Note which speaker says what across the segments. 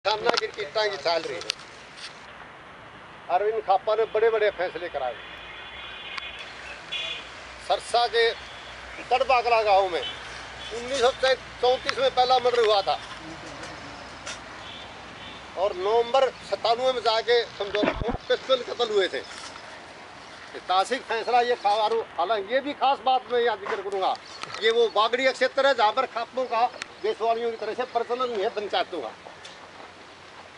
Speaker 1: किसाना की कीटा की चाल रही है। अरविंद खापा ने बड़े बड़े फैसले कराए। सरसा के तड़बाकला गांव में 1934 में पहला मर्डर हुआ था और नवंबर 97 में जाके समझौता 55 कत्ल हुए थे। ऐतिहासिक फैसला ये हालांकि ये भी खास बात मैं यहाँ जिक्र करूँगा, ये वो बागड़िया क्षेत्र है जहाँ पर खापों का देशवालियों की तरह से प्रचलन है पंचायतों का।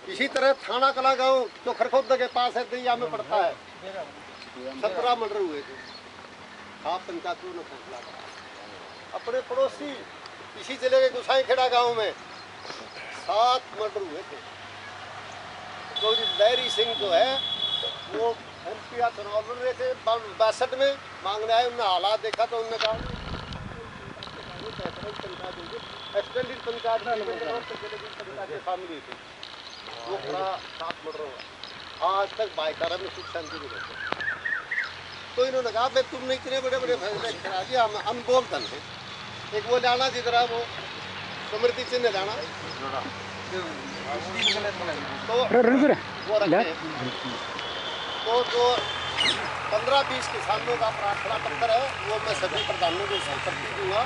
Speaker 1: इसी तरह थाना कला गांव जो खरखोद के पास है दरिया में पड़ता है, 17 मर्डर हुए थे। खाप पंचायतों ने फैसला करा। अपने पड़ोसी इसी जिले के गुसाईखेड़ा गांव में 7 मर्डर हुए थे। तो लहरी सिंह जो है वो MP चुनाव लड़ रहे थे 62 में, मांगने आए, उन्होंने हालात देखा तो उन्होंने कहा एक्सटेंडेड पंचायत शामिल हुई थी। वो पूरा 7 मर्डर हुआ। आज तक भाईचारा में सुख शांति नहीं रहते। तो इन्होंने कहा भाई तुमने इतने बड़े बड़े फैसले करा दिए, हम अनबोल धन है। एक वो लाना जिधर वो स्मृति चिन्ह लाना तो वो रखे। तो जो 15-20 किसानों का प्रार्थना पत्र है वो मैं सभी प्रधानों को संपत्ति दूंगा।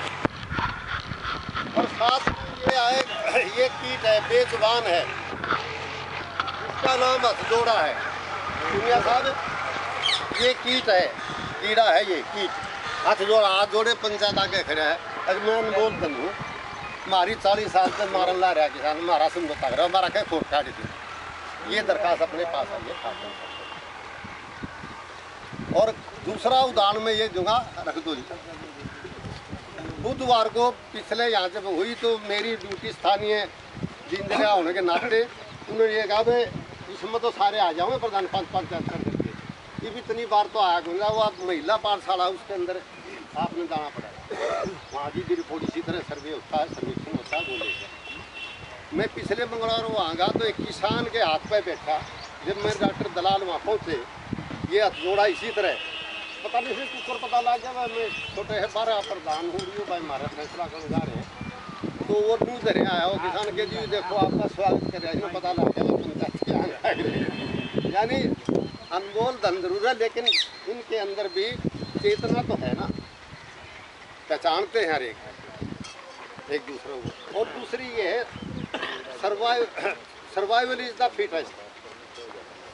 Speaker 1: और साथ में ये आए, ये कीट है, बेजुबान है, इसका नाम हथजोड़ा है। दुनिया साहब ये कीट है, कीड़ा है ये कीट। हथजोड़ा, हाथ जोड़े पंचायत आके खड़े है। अगर मैं अनबोल बनूँ, हमारी 40 साल से मारन ला रहा किसान, हमारा समझौता कर हमारा कहीं फोट काट दी। ये दरखास्त अपने पास आई है। और दूसरा उदाहरण में ये दूंगा, रख दो जी। बुधवार को पिछले यहाँ जब हुई तो मेरी ड्यूटी स्थानीय जिंदगा होने के नाते उन्होंने ये कहा भाई इसमें तो सारे आ जाओगे प्रधान 5-5 कर करके। ये भी इतनी बार तो आया गुंजा वो आप महिला पाठशाला उसके अंदर आपने जाना पड़ेगा। वहाँ की भी रिपोर्ट इसी तरह सर्वे होता है, सर्वेक्षण होता है, बोले मैं पिछले मंगलवार वहाँ गया तो एक किसान के हाथ पे बैठा। जब मैं डॉक्टर दलाल वहाँ पहुँचे, ये हथजोड़ा इसी तरह पता नहीं फिर कुकर पता लग गया। मैं छोटे है 12 प्रधान हो रही हूँ भाई, हमारा फैसला करने जा रहे हैं। तो वो न्यूज धरे आया वो किसान के जी देखो आपका स्वागत कर रहे हैं, पता लग गया। यानी अनमोल धन जरूर है, लेकिन इनके अंदर भी चेतना तो है ना, पहचानते हैं हर एक दूसरे को। और दूसरी ये है सर्वाइवल इज द फिटेस्ट।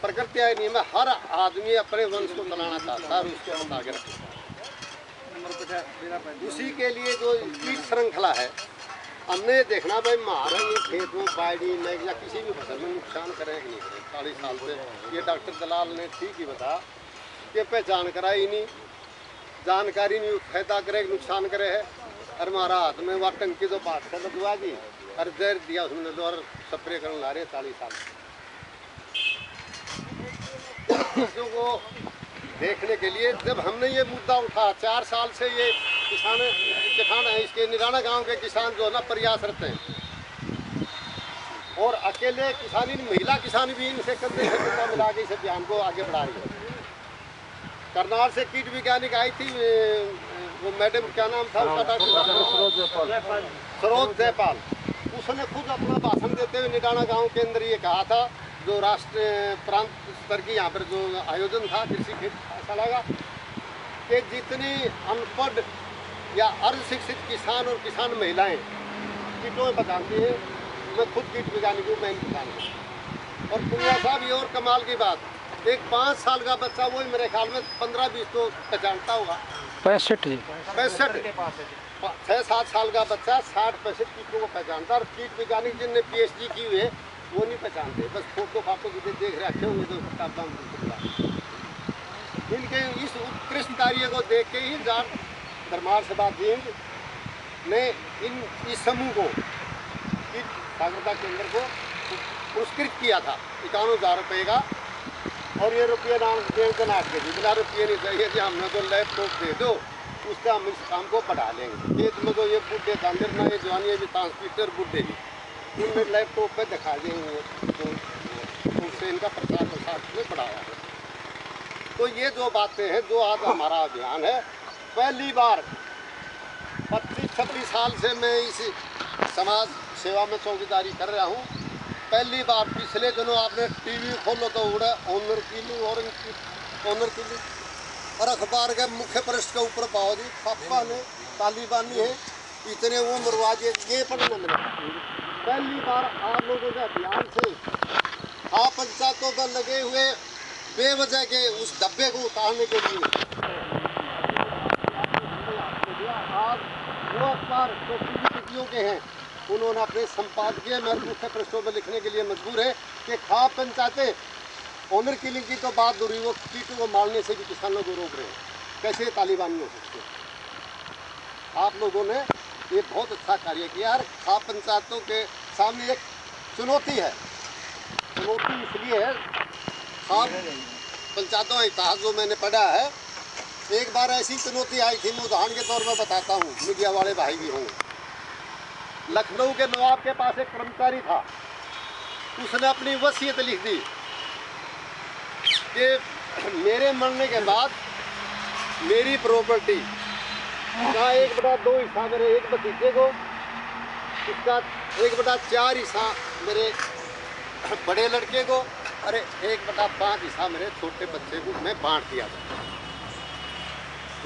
Speaker 1: प्रकृति नियम है, हर आदमी अपने वंश को चलाना चाहता है और उसके हम आगे रखें। उसी के लिए जो कीट श्रृंखला है, हमने ये देखना भाई हमारा ये खेत में बाड़ी में या किसी भी फसल में नुकसान करें कि नहीं करें। 40 साल से ये डॉक्टर दलाल ने ठीक ही बताया कि पहचान कराई नहीं, जानकारी नहीं, फायदा करे नुकसान करे है। और हमारा हाथ में वह टंकी तो बात कर लगवा दी और जहर दिया उसमें तो और स्प्रे करने ला रहे 40 साल से। को देखने के लिए जब हमने ये मुद्दा उठा 4 साल से ये किसान है, इसके निराना गांव के किसान जो है ना प्रयासरत हैं। और अकेले किसानी महिला किसान भी इनसे कंधे से कंधा मिला के इस अभियान को आगे बढ़ा रही है। करनाल से कीट वैज्ञानिक आई थी, वो मैडम क्या नाम था उसका, सरोज जयपाल। उसने खुद अपना भाषण देते हुए निराना गाँव के अंदर ये कहा था, जो राष्ट्र प्रांत स्तर की यहाँ पर जो आयोजन था कृषि खेत पाठशाला का, कि जितनी अनपढ़ या अर्धशिक्षित किसान और किसान महिलाएं कीटों में पहचानती है, मैं खुद कीट वैज्ञानिक हूँ, मैं इन पहचान। और पुनिया साहब ये और कमाल की बात, एक 5 साल का बच्चा वही मेरे ख्याल में 15-20 तो पहचानता होगा। 65 6-7 साल का बच्चा 60-65 कीटों को पहचानता। और कीट वैज्ञानिक जिनने PhD की हुई है वो नहीं पहचानते, बस फोटो फाटो जिसे देख रखे होंगे तो इनके इस उत्कृष्ट कार्य को देख के ही जाट धर्मार सभा जींद ने इस समूह को कीट सागरता केंद्र को पुरस्कृत किया था 51,000 रुपये का। और ये रुपये नाम देना के जितना रुपये नहीं चाहिए कि हमने तो लैपटॉप दे दो, उससे हम इस काम को बढ़ा लेंगे। खेत में तो ये बुढ़े दांदर ना ये जवानी भी ट्रांसमीटर बुढ़े भी उनमें लैपटॉप पे दिखा देंगे तो उससे इनका प्रचार प्रसार में बढ़ाया है। तो ये जो बातें हैं, जो आज हमारा अभियान है, पहली बार 25-26 साल से मैं इस समाज सेवा में चौकीदारी कर रहा हूँ। पहली बार पिछले दिनों आपने टीवी खोलो तो उड़ा ऑनर किलो और अखबार के मुख्य पृष्ठ के ऊपर पाओ जी पापा ने तालिबानी है इतने वो मरवाजे ये पढ़ने मिले। पहली बार आप लोगों ने अभियान से पंचायतों पर लगे हुए बेवजह के उस डब्बे को उतारने के लिए आज वो अखबार जो टीवियों के हैं उन्होंने अपने संपादकीय में मुख्य पृष्ठों में लिखने के लिए मजबूर है कि खाप पंचायतें ऑनर किलिंग की तो बात दूरी वो कीटों को मारने से भी किसानों को रोक रहे हैं। कैसे तालिबानी हो सकते हैं? आप लोगों ने ये बहुत अच्छा कार्य किया। यार खाप पंचायतों के सामने एक चुनौती है। चुनौती इसलिए है खाप पंचायतों का इतिहास जो मैंने पढ़ा है, एक बार ऐसी चुनौती आई थी, मैं उदाहरण के तौर पर बताता हूँ, मीडिया वाले भाई भी हों। लखनऊ के नवाब के पास एक कर्मचारी था, उसने अपनी वसीयत लिख दी कि मेरे मरने के बाद मेरी प्रॉपर्टी का 1/2 हिस्सा मेरे एक भतीजे को, उसका 1/4 हिस्सा मेरे बड़े लड़के को, अरे 1/5 हिस्सा मेरे छोटे बच्चे को मैं बांट दिया था।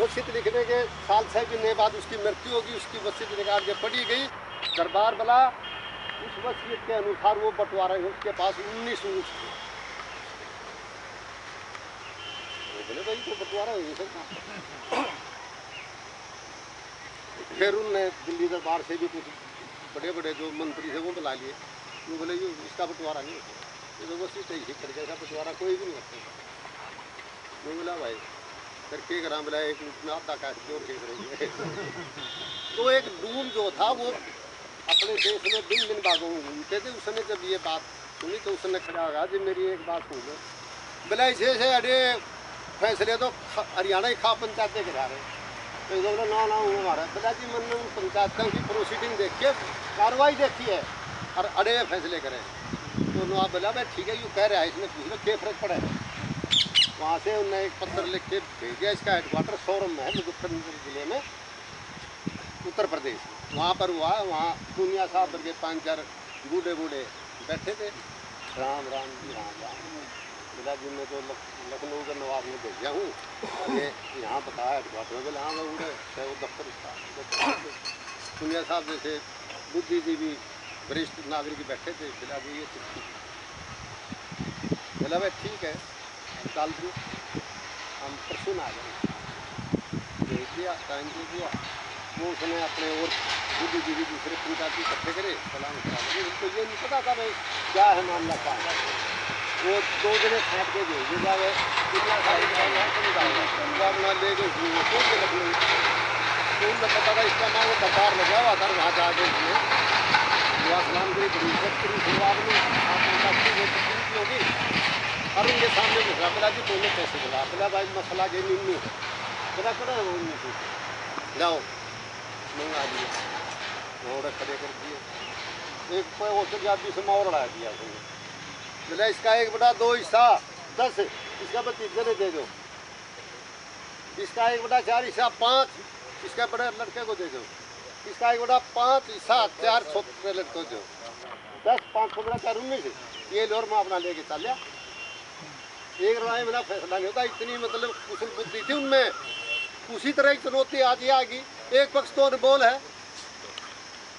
Speaker 1: वसीयत लिखने के साल 6 महीने बाद उसकी मृत्यु होगी। उसकी वसीयत निकाल के पढ़ी गई, दरबार बला, उस वसीयत के अनुसार वो बंटवारा है, उसके पास 19 ऊँट थे। बोले भाई तो बंटवारा हो सकता। फिर उनने दिल्ली दरबार से भी कुछ बड़े बड़े जो मंत्री थे वो बुला लिए। वो बोले ये इसका बंटवारा नहीं होता, ये तो वसीयत ही कर जैसा बंटवारा कोई भी नहीं होता। मैं बोला भाई फिर के करा, बोला एक में आधा काट के और के करेंगे। तो एक डूम जो था वो अपने देश में दिन दिन बागों घूमते थे। उसने जब ये बात सुनी तो उसने खड़ा कहा जी मेरी एक बात सुन लो। बोला ऐसे अरे फैसले तो हरियाणा की खाप पंचायतें करा रहे, तो बोला ना वो हमारा। बोला जी मैंने उन पंचायतों की प्रोसीडिंग देख के कार्रवाई देखी है और अड़े फैसले करें। तो नवाब बोला भाई ठीक है, यूँ कह रहा है, इसमें पूछ लो क्या फर्क पड़ा है। वहाँ से उन्होंने एक पत्र लिख के भेजा। इसका हेडक्वार्टर सोरम में है, मुजफ्फरनगर जिले में, उत्तर प्रदेश। वहाँ पर हुआ, वहाँ दुनिया साहब करके 5-4 बूढ़े बैठे थे। राम राम जी राम राम। बोला जी मैं तो लखनऊ के नवाब में भेजा हूँ, ये यहाँ बताया हेडक्वार्टर में। बोला हाँ मैं उड़े वो दफ्तर था। दुनिया साहब जैसे बुद्धिजीवी वरिष्ठ नागरिक बैठे थे। बोला जी ये चिट्ठी। बोला भाई ठीक है निकाल दो, हम परसों आ जाएंगे। भेज दिया, टाइम दे दिया। वो उसने अपने और बुद्धिजीवी दूसरे पंचायत इकट्ठे करे, सलाम करा। उनको ये नहीं पता था भाई क्या है मामला क्या है। वो 2 जने छाट के भेज दिया गए। दुनिया अपना ले गए कौन के लखनऊ, तो उनको पता था इसका नाम वो दरबार लगा हुआ था। वहाँ जाके सलाम करी, बड़ी इज्जत करी, शुरुआत में होगी और उनके सामने घुसा। बोला जी दोनों पैसे बोला। बोला भाई मसला ये नहीं। बोला कड़ा है वो 19 लाओ मंगा दिया, वहाँ खड़े कर दिए। एक पे होटल जाती से और उड़ा दिया। बोला इसका 1/2 हिस्सा 10, इसका भतीजे ने दे दो। इसका 1/4 हिस्सा 5 इसका बड़े लड़के को दे दो। इसका 1/5 हिस्सा 4 छोटे लड़के को दो। 10 5 15 4 19 ये लोर मैं अपना लेके चल लिया। एक राय मेरा फैसला नहीं होता। इतनी मतलब कुशल बुद्धि थी उनमें। उसी तरह की चुनौती आज ही आएगी। एक पक्ष तो अनमोल है,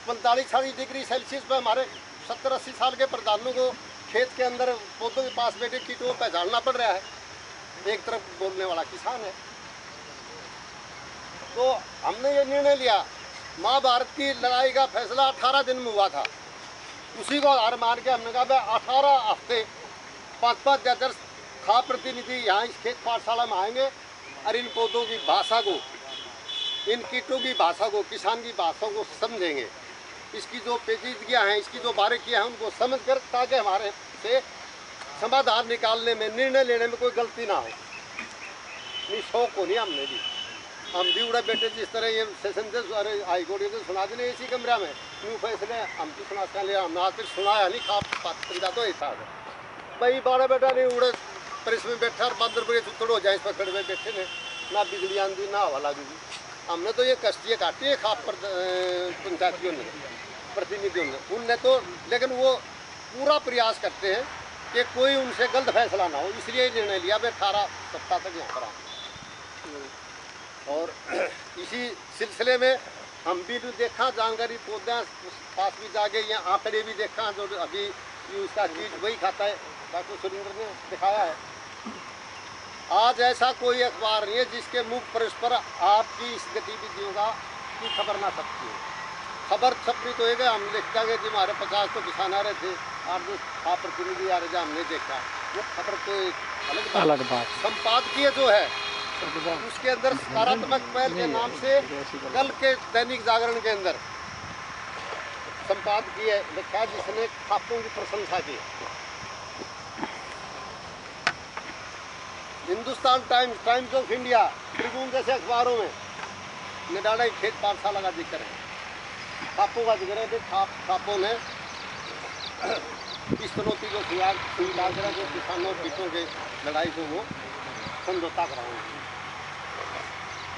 Speaker 1: 45-46 डिग्री सेल्सियस पर हमारे 70-80 साल के प्रधानों को खेत के अंदर पौधों के पास बैठे कीटों को पहचानना पड़ रहा है। एक तरफ बोलने वाला किसान है। तो हमने ये निर्णय लिया, महाभारत की लड़ाई का फैसला 18 दिन में हुआ था। उसी को हार मान के हमने कहा 18 हफ्ते 5-5 10 खाप प्रतिनिधि यहाँ इस खेत पाठशाला में आएंगे और इन पौधों की भाषा को, इन कीटों की भाषा को, किसान की भाषा को समझेंगे। इसकी जो पेचीदगियाँ हैं, इसकी जो बारीकियाँ हैं उनको समझ कर, ताकि हमारे से समाधान निकालने में, निर्णय लेने में कोई गलती ना हो। नहीं शौक हो नहीं हमने भी, हम भी उड़ा बैठे जिस तरह ये सेशन से अरे हाईकोर्ट ये तो सुना देने इसी कमरा में न्यू फैसले हम तो सुना लिया। हमने आज फिर सुनाया नहीं खाप पंचा तो ऐसा है भाई 12 बेटा नहीं उड़े पर इसमें बैठा और बंदर बड़े थोड़े हो जाए इस पर खड़े हुए बैठे ने, ना बिजली आंधी ना हवा लगी। हमने तो ये कष्टियाँ काटी है खाप पर पंचायतियों ने, प्रतिनिधियों ने, उनने तो, लेकिन वो पूरा प्रयास करते हैं कि कोई उनसे गलत फैसला ना हो, इसलिए ये निर्णय लिया मैं 18 सप्ताह तक यहाँ पर आऊँ। और इसी सिलसिले में हम भी देखा जानकारी पौधे पास भी जाके यहाँ आंकड़े भी देखा जो अभी उसका चीज वही खाता है, डॉक्टर सुरेंद्र ने दिखाया है। आज ऐसा कोई अखबार नहीं है जिसके मुख प्रवेश पर आपकी इस गतिविधियों का की खबर ना सकती है। खबर छपी तो है, हम देखता कि जी हमारे 50 तो किसान आ रहे थे, आप जो आप प्रतिनिधि आ रहे थे हमने देखा, वो खबर तो एक अलग बात। संपादकीय जो है उसके अंदर सकारात्मक पहल के नाम से कल के दैनिक जागरण के अंदर संपादकीय लिखा जिसने खापों की प्रशंसा की। Hindustan times, times of India, Tribune जैसे अखबारों में निडाला खेत पाठशाला का जिक्र है, खापों का जिक्र है। खापों ने इस चुनौती को स्वीकार करा जो किसानों और कीटों के लड़ाई को वो समझौता कराएंगे।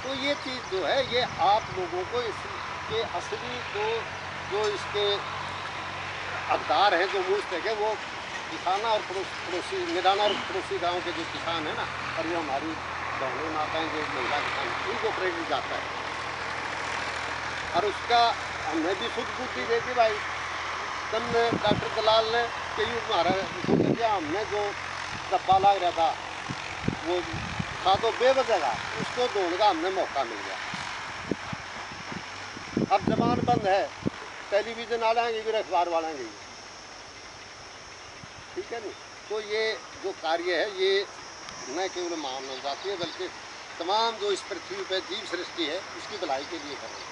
Speaker 1: तो ये चीज़ जो है ये आप लोगों को इसके असली जो इसके हकदार हैं, जो मुस्तक है, वो किसान और पड़ोसी निडाना और पड़ोसी गाँव के जो किसान हैं ना, और वो हमारी बहनें माताएँ जो महिला किसान उनको प्रेरित जाता है। और उसका हमने भी शुद्ध बुद्धि देखी भाई, तुमने डॉक्टर दलाल ने कई हमारा हमने जो डब्बा लग रहा था वो था तो बेवजह का, उसको धोने का हमने मौका मिल गया। अब जबान बंद है, टेलीविज़न वाले आएंगे भी, अखबार वाले आएंगे, ठीक है नहीं। तो ये जो कार्य है ये न केवल मानव जाती है बल्कि तमाम जो इस पृथ्वी पर जीव सृष्टि है उसकी भलाई के लिए कर रहे हैं।